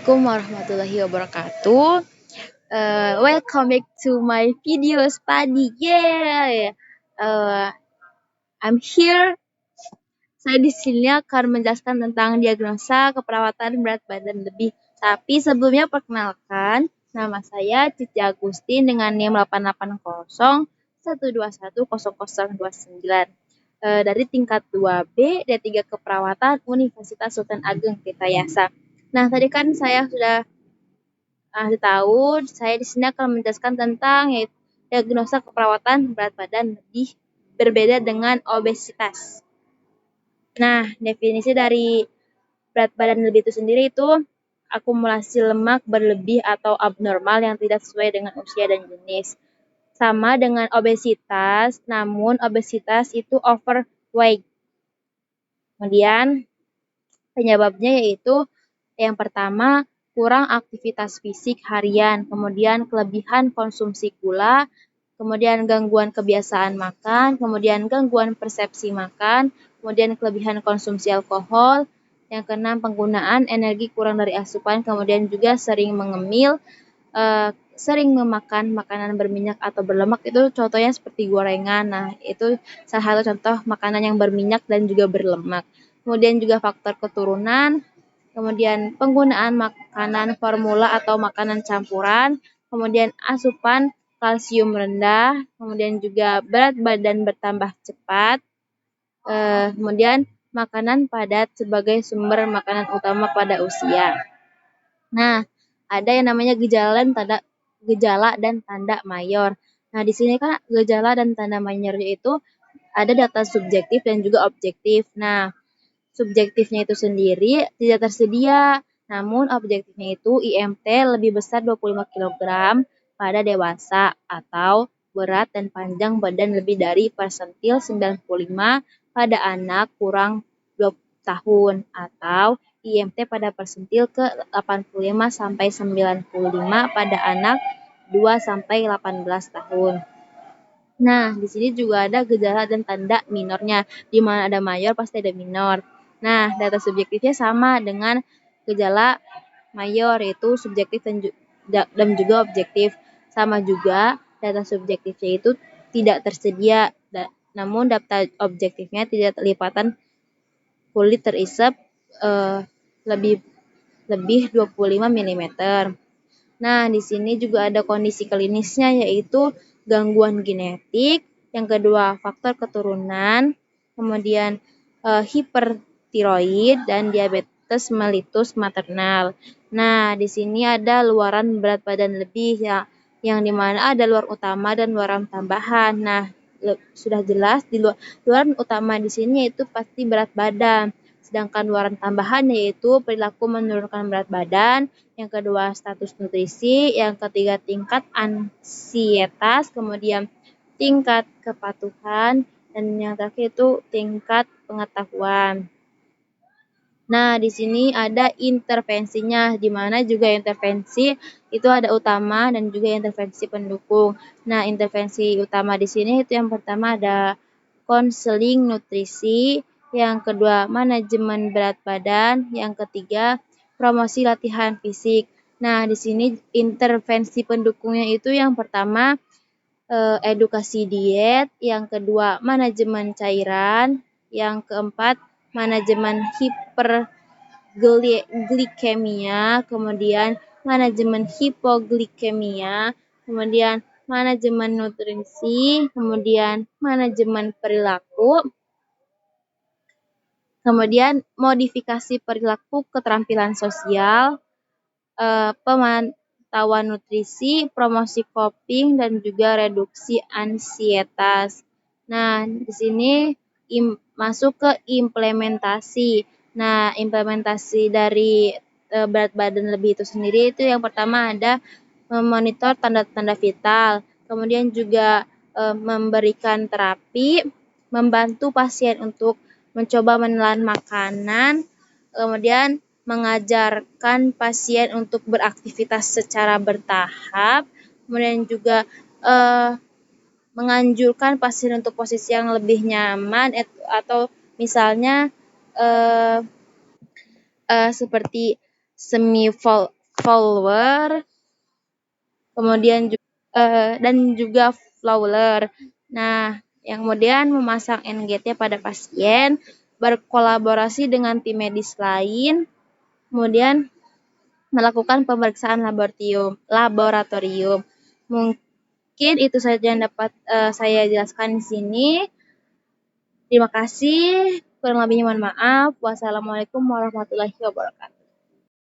Assalamualaikum warahmatullahi wabarakatuh. Welcome back to my video study. Yay! I'm here. Saya di sini akan menjelaskan tentang diagnosa keperawatan berat badan lebih. Tapi sebelumnya perkenalkan, nama saya Cici Agustin dengan NIM 88012100029 dari tingkat 2B D3 Keperawatan Universitas Sultan Ageng Tirtayasa. Nah, tadi kan saya sudah tahu, saya di sini akan menjelaskan tentang diagnosa keperawatan berat badan lebih berbeda dengan obesitas. Nah, definisi dari berat badan lebih itu sendiri itu akumulasi lemak berlebih atau abnormal yang tidak sesuai dengan usia dan jenis. Sama dengan obesitas, namun obesitas itu overweight. Kemudian penyebabnya yaitu yang pertama kurang aktivitas fisik harian, kemudian kelebihan konsumsi gula, kemudian gangguan kebiasaan makan, kemudian gangguan persepsi makan, kemudian kelebihan konsumsi alkohol, yang keenam penggunaan energi kurang dari asupan, kemudian juga sering mengemil, sering memakan makanan berminyak atau berlemak, itu contohnya seperti gorengan. Nah, itu salah satu contoh makanan yang berminyak dan juga berlemak. Kemudian juga faktor keturunan, kemudian penggunaan makanan formula atau makanan campuran, kemudian asupan kalsium rendah, kemudian juga berat badan bertambah cepat, kemudian makanan padat sebagai sumber makanan utama pada usia. Nah, ada yang namanya gejala dan tanda mayor. Nah, di sini kan gejala dan tanda mayornya itu ada data subjektif dan juga objektif. Nah, subjektifnya itu sendiri tidak tersedia, namun objektifnya itu IMT lebih besar 25 kg pada dewasa atau berat dan panjang badan lebih dari persentil 95 pada anak kurang 20 tahun atau IMT pada persentil ke 85 sampai 95 pada anak 2 sampai 18 tahun. Nah, di sini juga ada gejala dan tanda minornya. Di mana ada mayor pasti ada minor. Nah, data subjektifnya sama dengan gejala mayor, yaitu subjektif dan juga objektif. Sama juga data subjektifnya itu tidak tersedia, namun data objektifnya tidak terlipatan kulit terisap lebih 25 mm. Nah, di sini juga ada kondisi klinisnya, yaitu gangguan genetik, yang kedua faktor keturunan, kemudian hipertiroid dan diabetes mellitus maternal. Nah, di sini ada luaran berat badan lebih yang dimana ada luaran utama dan luaran tambahan. Nah, sudah jelas di luaran utama di sini yaitu pasti berat badan. Sedangkan luaran tambahan yaitu perilaku menurunkan berat badan, yang kedua status nutrisi, yang ketiga tingkat ansietas, kemudian tingkat kepatuhan, dan yang terakhir itu tingkat pengetahuan. Nah, di sini ada intervensinya, di mana juga intervensi itu ada utama dan juga intervensi pendukung. Nah, intervensi utama di sini itu yang pertama ada konseling nutrisi, yang kedua manajemen berat badan, yang ketiga promosi latihan fisik. Nah, di sini intervensi pendukungnya itu yang pertama edukasi diet, yang kedua manajemen cairan, yang keempat manajemen hiperglikemia, kemudian manajemen hipoglikemia, kemudian manajemen nutrisi, kemudian manajemen perilaku, kemudian modifikasi perilaku keterampilan sosial, pemantauan nutrisi, promosi coping, dan juga reduksi ansietas. Nah, di sini masuk ke implementasi. Nah, implementasi dari berat badan lebih itu sendiri itu yang pertama ada memonitor tanda-tanda vital, kemudian juga memberikan terapi, membantu pasien untuk mencoba menelan makanan, kemudian mengajarkan pasien untuk beraktivitas secara bertahap, kemudian juga menganjurkan pasien untuk posisi yang lebih nyaman, atau misalnya seperti semi follower, kemudian dan juga Fowler. Nah, yang kemudian memasang NGT pada pasien, berkolaborasi dengan tim medis lain, kemudian melakukan pemeriksaan laboratorium. Mungkin itu saja yang dapat saya jelaskan di sini. Terima kasih. Kurang lebihnya mohon maaf. Wassalamualaikum warahmatullahi wabarakatuh.